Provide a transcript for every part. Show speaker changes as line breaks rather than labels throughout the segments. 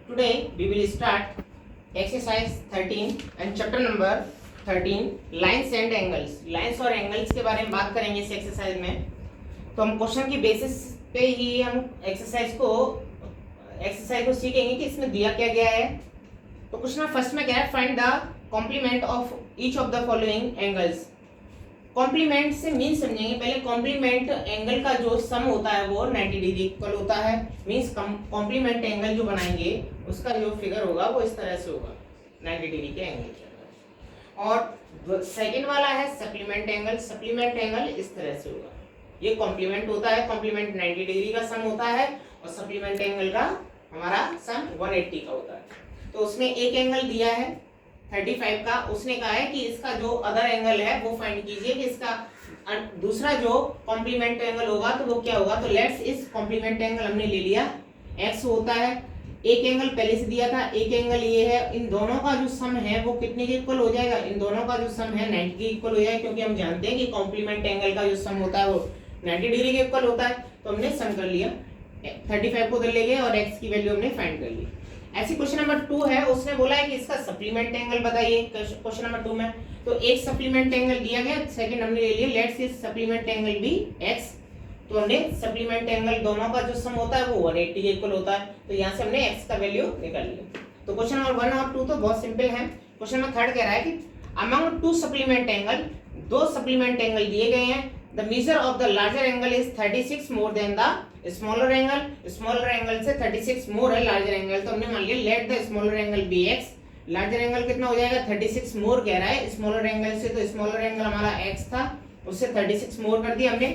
Today we will start exercise 13 and chapter number 13 lines and angles. Lines और angles के बारे में बात करेंगे इस एक्सरसाइज में। तो हम क्वेश्चन की बेसिस पे ही हम एक्सरसाइज को सीखेंगे कि इसमें दिया क्या गया है। तो क्वेश्चन फर्स्ट में क्या है, find the complement of each of the following angles. Complement से मीन समझेंगे पहले। कॉम्प्लीमेंट एंगल का जो सम होता है वो 90 डिग्री इक्वल होता है। मींस कॉम्प्लीमेंट एंगल जो बनाएंगे उसका जो फिगर होगा वो इस तरह से होगा 90 डिग्री के एंगल के। और सेकंड वाला है सप्लीमेंट एंगल। सप्लीमेंट एंगल इस तरह से होगा। ये कॉम्प्लीमेंट होता है, कॉम्प्लीमेंट 90 डिग्री का सम होता है और सप्लीमेंट एंगल का हमारा सम 180 का होता है। तो उसमें एक एंगल दिया है 35 का। उसने कहा है कि इसका जो अदर एंगल है वो फाइंड कीजिए कि इसका दूसरा जो कॉम्प्लीमेंट एंगल होगा तो वो क्या होगा। तो लेट्स इस कॉम्प्लीमेंट एंगल हमने ले लिया x होता है। एक एंगल पहले से दिया था, एक एंगल ये है। इन दोनों का जो सम है वो कितने के इक्वल हो जाएगा। इन दोनों का जो सम है 90 के इक्वल हो जाएगा, क्योंकि हम जानते हैं कि कॉम्प्लीमेंट एंगल का जो सम होता है वो 90 डिग्री के इक्वल होता है। तो हमने सम कर लिया, 35 को उधर ले गए और x की वैल्यू हमने फाइंड कर ली। ऐसे क्वेश्चन नंबर 2 है, उसने बोला है कि इसका सप्लीमेंट एंगल बताइए। क्वेश्चन नंबर 2 में तो एक सप्लीमेंट एंगल दिया गया, सेकंड हमने ले लिया। लेट्स इस सप्लीमेंट एंगल भी x। तो हमने सप्लीमेंट एंगल दोनों का जो सम होता है वो 180 के इक्वल होता है। तो यहाँ से हमने x का वैल्यू निकाल लिया। तो क्वेश्चन नंबर 1 और 2 तो बहुत सिंपल है। क्वेश्चन नंबर 3 कह रहा है कि अमंग टू सप्लीमेंट एंगल, दो सप्लीमेंट एंगल दिए गए हैं। The measure of the larger angle is 36 more than the smaller angle. Smaller angle से 36 more है larger angle। तो हमने मान लिया let the smaller angle be x। larger angle कितना हो जाएगा 36 more कह रहा है smaller angle से। तो smaller angle हमारा x था, उससे 36 more कर दिया हमने।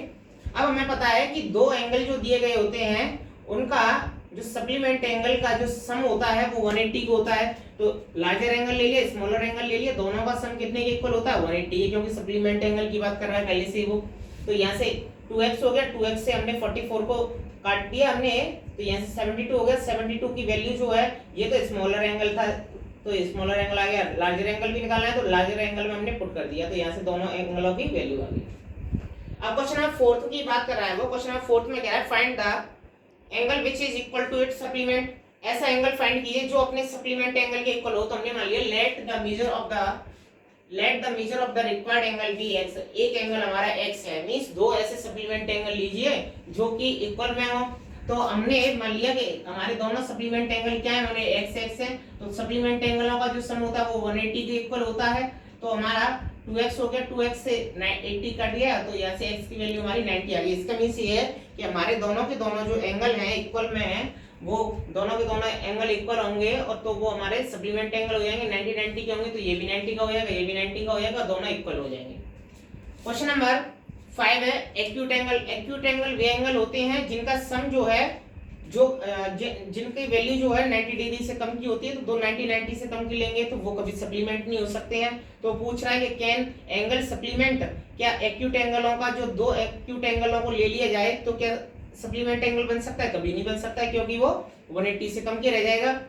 अब हमें पता है कि दो एंगल जो दिए गए होते हैं उनका जो सप्लीमेंट एंगल का जो सम होता है वो 180 का होता है। तो लार्जर एंगल ले लिया, स्मॉलर एंगल ले लिया, दोनों का सम कितने के इक्वल होता है 180 के, क्योंकि सप्लीमेंट एंगल की बात कर रहा है पहले से वो। तो यहाँ से 2x हो गया, 2x से हमने 44 को काट दिया हमने, तो यहाँ से 72 हो गया। 72 की वैल्यू जो है, ये तो स्मॉलर एंगल था तो स्मॉलर एंगल आ गया। लार्जर एंगल भी निकालना है तो लार्जर एंगल में हमने पुट कर दिया। तो यहाँ से दोनों एंगलों की वैल्यू आ गई। अब क्वेश्चन नंबर 4 की बात कर रहा है वो। क्वेश्चन नंबर 4 में कह रहा है find the angle which is equal to its supplement. ऐसा एंगल फाइंड कीजिए जो अपने सप्लीमेंट एंगल के इक्वल हो। तो हमने मान लिया let the measure of the required angle be x। एक एंगल हमारा x है, मींस दो ऐसे सप्लीमेंट एंगल लीजिए जो कि इक्वल में हो। तो हमने मान लिया कि हमारे दोनों सप्लीमेंट एंगल क्या है, हमारे x है। तो सप्लीमेंट एंगलों का जो सम होता है वो 180 के इक्वल होता है। तो हमारा 2x हो गया, 2x से 80 कट गया, तो यहाँ से x की वैल्यू हमारी 90 आ गई। इसका मींस ये है कि हमारे दोनों के दोनों जो एंगल हैं इक्वल में है, वो दोनों के दोनों एंगल इक्वल होंगे और तो वो हमारे सप्लीमेंट एंगल हो जाएंगे 90 के होंगे। तो ये भी 90 का हो जाएगा, ये भी 90 का हो जाएगा, दोनों इक्वल हो जाएंगे। क्वेश्चन नंबर 5 है एक्यूट एंगल। एक्यूट एंगल वे एंगल होते हैं जिनका सम जो है जिनकी वैल्यू जो है 90 डिग्री से कम की होती है। तो दो 90 से कम की लेंगे तो वो कभी सप्लीमेंट नहीं हो सकते हैं। तो पूछ रहा है कि कैन एंगल सप्लीमेंट, क्या एक्यूट एंगलों का जो दो एक्यूट एंगलों को ले लिया जाए तो क्या सप्लीमेंट एंगल बन सकता है। कभी नहीं बन सकता है, क्योंकि वो 180 से कम के रह जाएगा।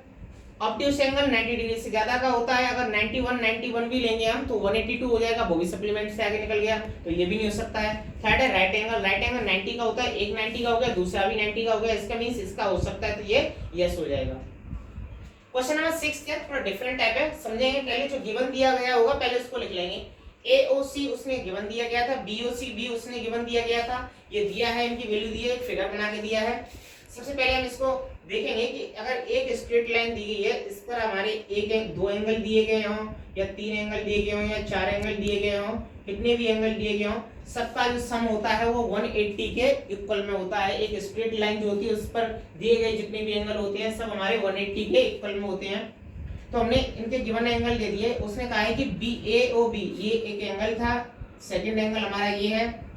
ऑब्ट्यूस एंगल 90 डिग्री से ज्यादा का होता है। अगर 91 भी लेंगे हम तो 182 हो जाएगा, वो भी सप्लीमेंट से आगे निकल गया, तो ये भी नहीं हो सकता है। थर्ड है राइट एंगल। राइट एंगल 90 का होता है, एक 90 का हो गया, दूसरा भी 90 का हो गया, इसका मींस इसका हो सकता है, तो ये यस हो जाएगा। क्वेश्चन नंबर 6 क्या थोड़ा डिफरेंट टाइप है, समझेंगे। पहले जो गिवन दिया गया होगा पहले उसको लिख लेंगे। AOC उसने गिवन दिया गया था, BOC B उसने गिवन दिया गया था, ये दिया है, इनकी वैल्यू दी है, फिगर बना के दिया है। सबसे पहले हम इसको देखेंगे कि अगर एक स्ट्रेट लाइन दी गई है, इस पर हमारे दो एंगल दिए गए हों या 3 एंगल दिए गए हों या 4 एंगल दिए गए हों, कितने भी एंगल दिए गए हों, सबका जो सम होता है वो 180 के इक्वल में होता है। एक स्ट्रेट लाइन जो होती है उस पर दिए गए जितने भी एंगल होते हैं सब हमारे 180 के इक्वल में होते हैं। तो हमने इनके गिवन एंगल दे दिए। उसने कहा है कि BAOB ये एक एंगल था, सेकंड एंगल हमारा ये है।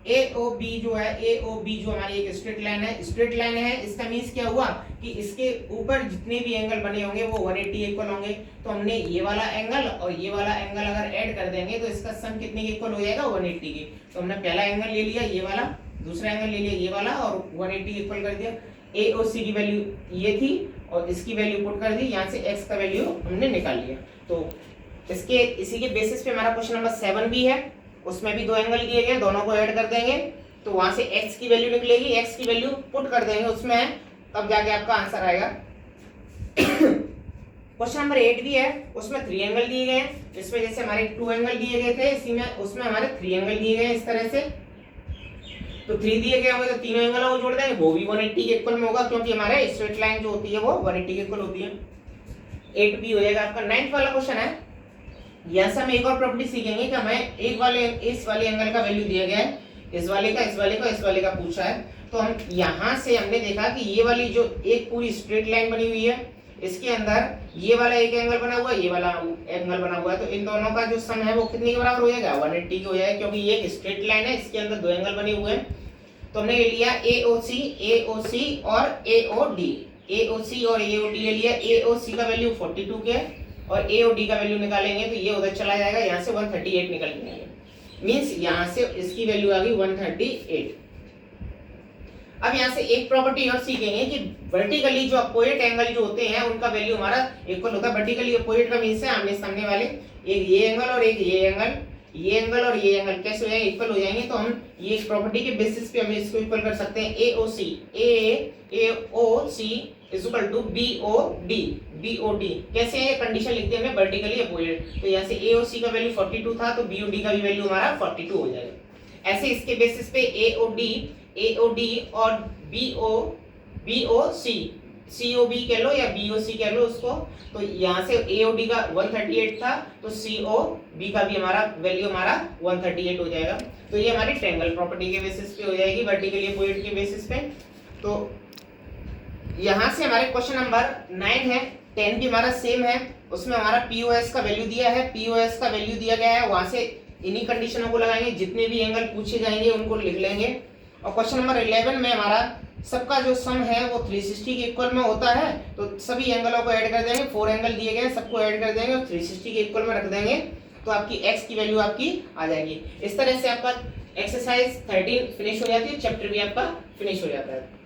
AOB जो है, AOB जो हमारी एक स्ट्रेट लाइन है, स्ट्रेट लाइन है, इसका मींस क्या हुआ कि इसके ऊपर जितने भी एंगल बने होंगे वो 180 इक्वल होंगे। तो हमने ये वाला एंगल और ये वाला एंगल अगर ऐड कर देंगे तो इसका सम कितने के इक्वल हो जाएगा 180 के। तो हमने पहला एंगल ले लिया ये वाला, दूसरा एंगल ले लिया ये वाला और 180 इक्वल कर दिया। AOC की वैल्यू ये थी और इसकी वैल्यू पुट कर दी, यहाँ से x का वैल्यू हमने निकाल लिया। तो इसी के बेसिस पे हमारा क्वेश्चन नंबर 7 भी है, उसमें भी दो एंगल दिए गए, दोनों को ऐड कर देंगे तो वहां से x की वैल्यू निकलेगी, x की वैल्यू पुट कर देंगे उसमें, तब जाके आपका आंसर आएगा। क्वेश्चन नंबर 8 भी है, उसमें 3 एंगल दिए गए हैं। इसमें जैसे हमारे 2 एंगल दिए गए थे, इसी में उसमें हमारे 3 एंगल दिए गए हैं इस तरह से। तो 3 दिए गए होंगे तो तीनों एंगल को जोड़ देंगे, वो भी 180 के इक्वल में होगा, क्योंकि हमारे स्ट्रेट लाइन जो होती है वो 180 के इक्वल होती है। 8 भी हो जाएगा आपका। 9th वाला क्वेश्चन है, यहाँ से हम एक और प्रॉपर्टी सीखेंगे कि हमें इस वाले एंगल का वैल्यू दिया गया है, इस वाले का पूछा है। तो हम यहाँ से हमने देखा कि ये वाली जो एक पूरी स्ट्रेट लाइन बनी हुई है, इसके अंदर ये वाला एक एंगल बना हुआ है, ये वाला एंगल बना हुआ है, तो इन दोनों का जो सम है वो कितने के बराबर हो जाएगा? 180 के हो जाएगा, क्योंकि ये एक स्ट्रेट लाइन है, इसके अंदर दो एंगल बने हुए हैं। तो हमने ले लिया AOC और AOD, AOC और AOD ले लिया। AOC का वैल्यू 42 के और AOD का वैल्यू निकालेंगे तो ये उधर चला जाएगा, यहाँ से 138 निकल जाएंगे, मींस यहाँ से इसकी वैल्यू आ गई 138। अब यहाँ से एक प्रॉपर्टी और सीखेंगे कि वर्टिकली जो अपोजिट एंगल जो होते हैं उनका वैल्यू हमारा इक्वल होता है। वर्टिकली अपोजिट का मींस है आमने सामने वाले, एक ये एंगल और एक ये एंगल, ये एंगल और ये एंगल कैसे हो जाएंगे? इक्वल हो जाएंगे। तो हम ये प्रॉपर्टी के बेसिस पे हम इसको इक्वल कर सकते हैं। AOC is equal to BOD कैसे है? कंडीशन लिख दी हमने वर्टिकली अपोजिट। तो यहाँ से AOC का वैल्यू 42 था, तो BOD का भी वैल्यू हमारा 42 हो जाएगा। ऐसे इसके बेसिस पे AOD और BOC, COB कह लो या BOC कह लो उसको। तो यहाँ से AOD का 138 था, तो COB का भी हमारा वैल्यू हमारा 138 हो जाएगा। तो ये हमारी ट्रायंगल प्रॉपर्टी के बेसिस पे हो जाएगी, वर्टिकली अपोजिट के बेसिस पे। तो यहाँ से हमारे क्वेश्चन नंबर 9 है, 10 भी हमारा सेम है, उसमें हमारा POS का वैल्यू दिया है, POS का वैल्यू दिया गया है, वहां से इन्हीं कंडीशनों को लगाएंगे, जितने भी एंगल पूछे जाएंगे उनको लिख लेंगे। और क्वेश्चन नंबर 11 में हमारा सबका जो सम है वो 360 के इक्वल में होता है, तो सभी एंगलों को ऐड कर देंगे, 4 एंगल दिए गए हैं सबको ऐड कर देंगे और 360 के इक्वल में रख देंगे, तो आपकी x की वैल्यू आपकी आ जाएगी। इस तरह से आपका एक्सरसाइज 13 फिनिश हो जाती है, चैप्टर भी आपका फिनिश हो जाता है।